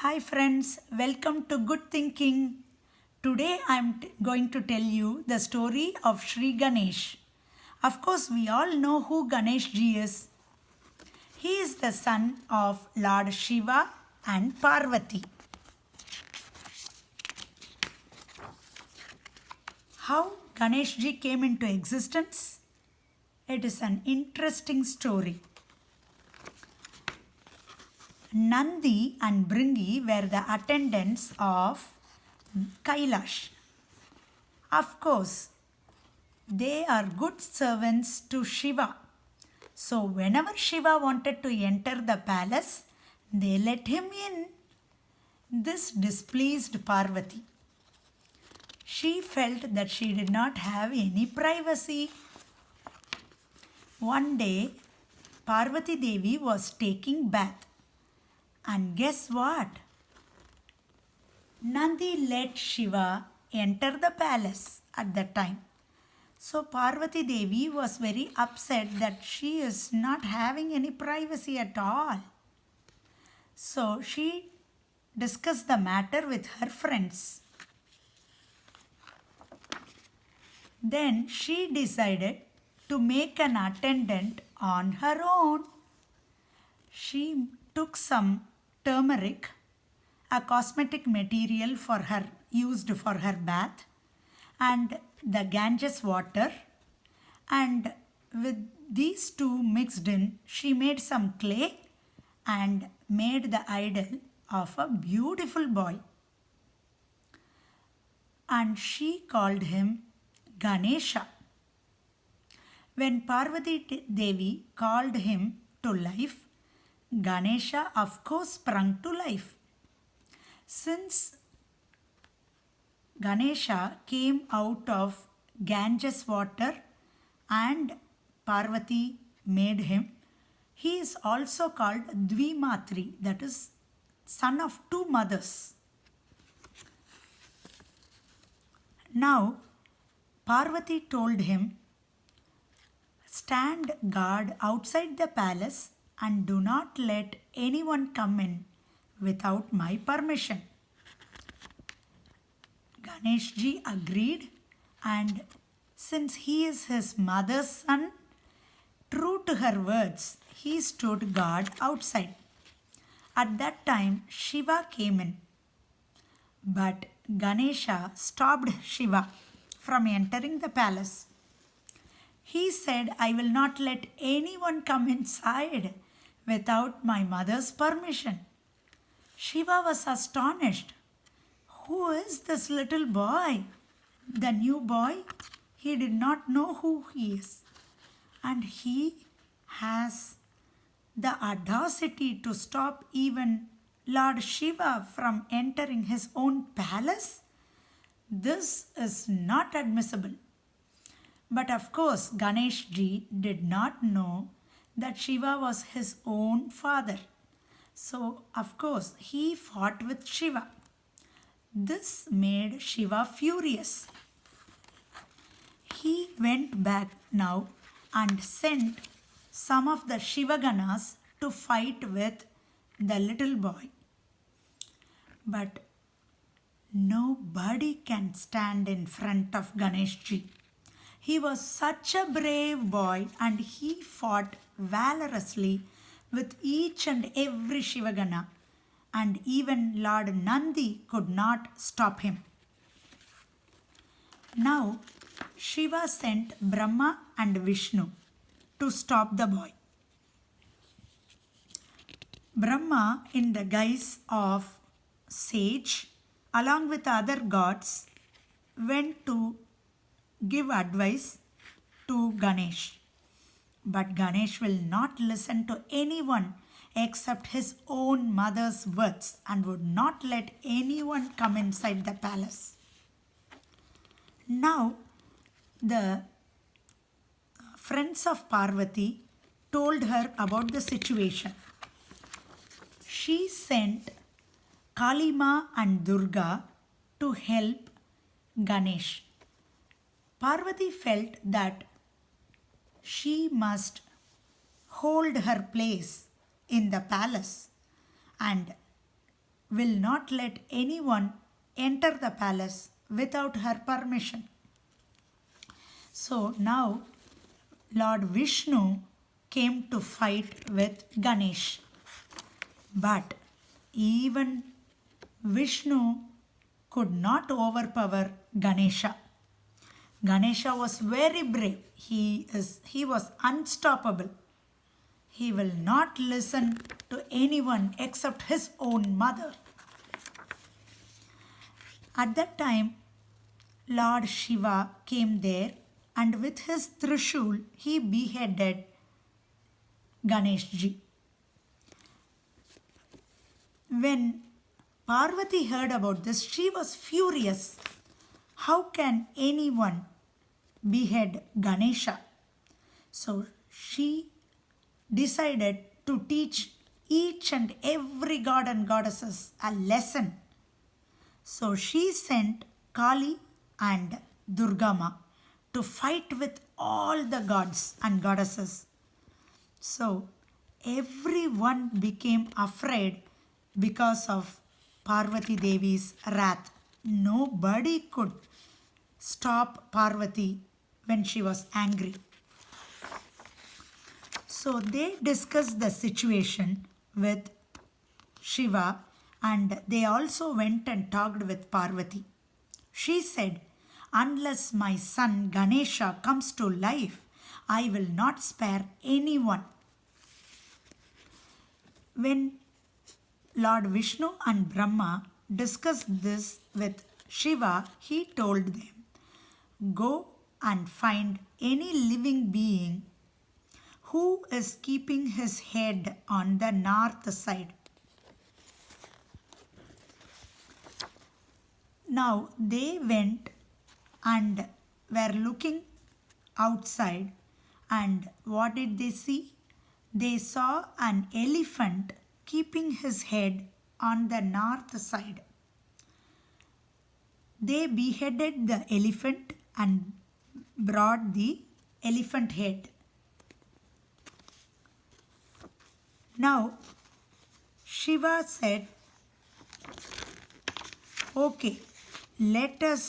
Hi friends, welcome to Good Thinking. Today I am going to tell you the story of Sri Ganesh. Of course, we all know who Ganesh ji is. He is the son of Lord Shiva and Parvati. How Ganesh ji came into existence? It is an interesting story. Nandi and Bringi were the attendants of Kailash. Of course, they are good servants to Shiva. So whenever Shiva wanted to enter the palace, they let him in. This displeased Parvati. She felt that she did not have any privacy. One day, Parvati Devi was taking bath. And guess what? Nandi let Shiva enter the palace at that time. So Parvati Devi was very upset that she is not having any privacy at all. So she discussed the matter with her friends. Then she decided to make an attendant on her own. She took some turmeric, a cosmetic material for her used for her bath, and the Ganges water, and with these two mixed in, she made some clay and made the idol of a beautiful boy. And she called him Ganesha. When Parvati Devi called him to life, Ganesha of course sprung to life. Since Ganesha came out of Ganges water and Parvati made him, he is also called Dvimatri, that is, son of two mothers. Now, Parvati told him, stand guard outside the palace and do not let anyone come in without my permission. Ganesh ji agreed, and since he is his mother's son, true to her words, he stood guard outside. At that time, Shiva came in. But Ganesha stopped Shiva from entering the palace. He said, I will not let anyone come inside without my mother's permission. Shiva was astonished. Who is this little boy? The new boy? He did not know who he is. And he has the audacity to stop even Lord Shiva from entering his own palace? This is not admissible. But of course, Ganesh ji did not know that Shiva was his own father. So, of course, he fought with Shiva. This made Shiva furious. He went back now and sent some of the Shivaganas to fight with the little boy. But nobody can stand in front of Ganesh ji. He was such a brave boy and he fought valorously with each and every Shivagana, and even Lord Nandi could not stop him. Now Shiva sent Brahma and Vishnu to stop the boy. Brahma, in the guise of sage, along with other gods, went to give advice to Ganesh. But Ganesh will not listen to anyone except his own mother's words and would not let anyone come inside the palace. Now, the friends of Parvati told her about the situation. She sent Kalima and Durga to help Ganesh. Parvati felt that she must hold her place in the palace, and will not let anyone enter the palace without her permission. So now Lord Vishnu came to fight with Ganesh. But even Vishnu could not overpower Ganesha. Ganesha was very brave. He was unstoppable. He will not listen to anyone except his own mother. At that time, Lord Shiva came there, and with his Trishul he beheaded Ganeshji. When Parvati heard about this, she was furious. How can anyone behead Ganesha? So she decided to teach each and every god and goddesses a lesson. So she sent Kali and Durgama to fight with all the gods and goddesses. So everyone became afraid because of Parvati Devi's wrath. Nobody could stop Parvati when she was angry. So they discussed the situation with Shiva, and they also went and talked with Parvati. She said, "Unless my son Ganesha comes to life, I will not spare anyone." When Lord Vishnu and Brahma discussed this with Shiva, he told them, "Go and find any living being who is keeping his head on the north side." Now they went and were looking outside, and what did they see? They saw an elephant keeping his head on the north side. They beheaded the elephant and brought the elephant head. Now Shiva said, "Okay, let us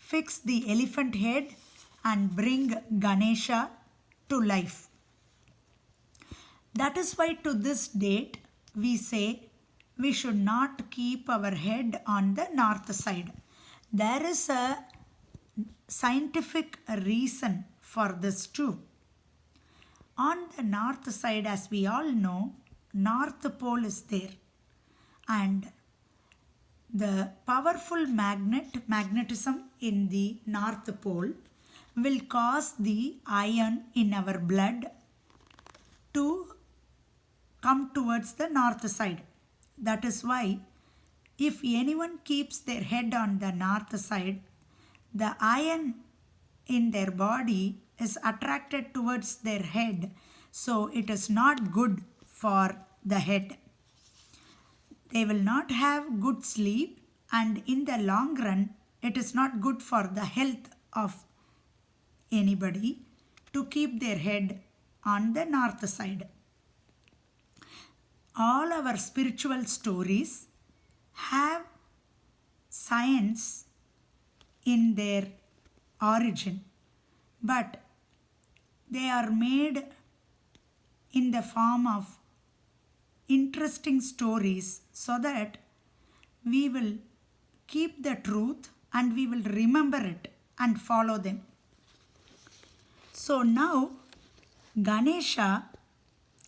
fix the elephant head and bring Ganesha to life." That is why to this date we say we should not keep our head on the north side. There is a scientific reason for this too. On the north side, as we all know, North Pole is there, and the powerful magnetism in the North Pole will cause the iron in our blood to come towards the north side. That is why if anyone keeps their head on the north side, the iron in their body is attracted towards their head, so it is not good for the head. They will not have good sleep, and in the long run it is not good for the health of anybody to keep their head on the north side. All our spiritual stories have science in their origin, but they are made in the form of interesting stories so that we will keep the truth and we will remember it and follow them. So now Ganesha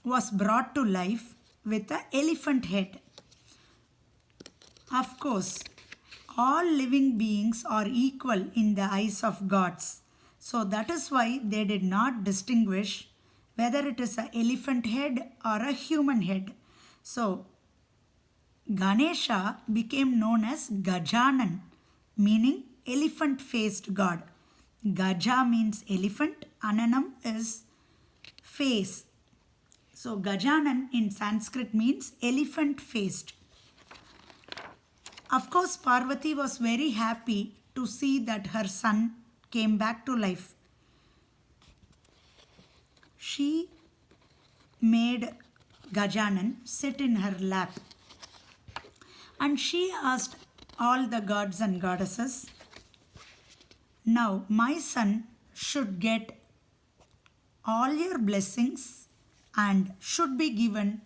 was brought to life with an elephant head. Of course, all living beings are equal in the eyes of gods. So that is why they did not distinguish whether it is an elephant head or a human head. So Ganesha became known as Gajanan, meaning elephant-faced god. Gaja means elephant, Ananam is face. So Gajanan in Sanskrit means elephant-faced. Of course, Parvati was very happy to see that her son came back to life. She made Gajanan sit in her lap. And she asked all the gods and goddesses, now my son should get all your blessings and should be given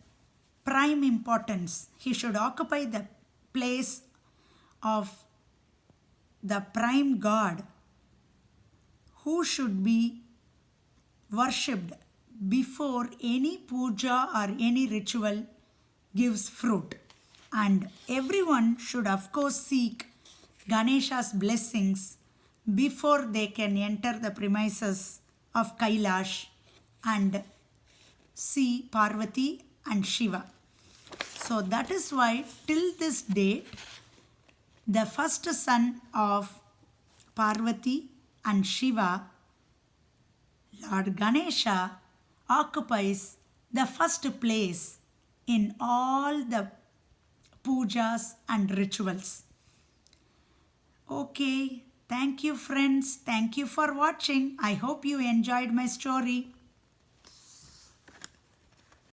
prime importance. He should occupy the place of the prime god who should be worshipped before any puja or any ritual gives fruit. And everyone should of course seek Ganesha's blessings before they can enter the premises of Kailash and see Parvati and Shiva. So that is why till this date the first son of Parvati and Shiva, Lord Ganesha, occupies the first place in all the pujas and rituals. Okay, thank you friends. Thank you for watching. I hope you enjoyed my story.